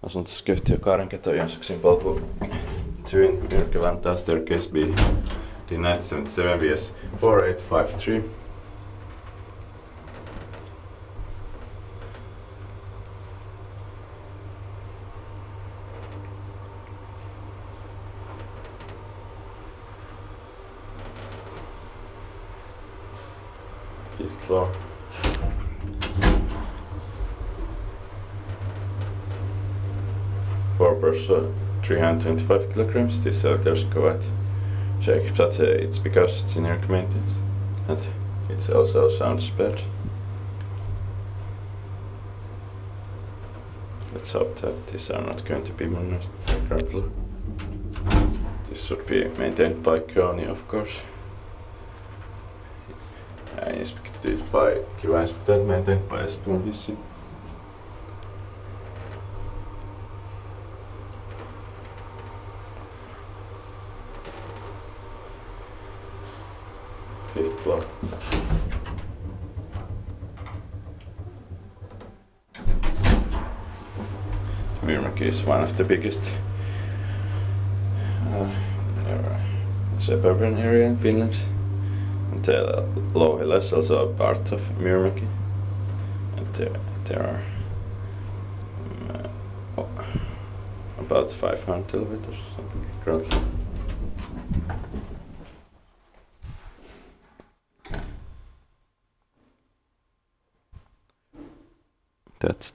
Asuntoskeittiö Kaarenketo Jönsaksenpolku Myyrmäki Vantaa staircase B D977 VS 4853. Fifth floor. Four person, 325 kilograms. This there's quite shaky, but it's because it's in air maintenance and it also sounds bad. Let's hope that these are not going to be modernized currently. This should be maintained by Koni, of course. Inspected by Kiva inspected, maintained by Spoonhissi. Fifth floor. Myyrmäki is one of the biggest suburban area in Finland. And Louhila is also a part of Myyrmäki. And there are about 500 elevators or something currently. That's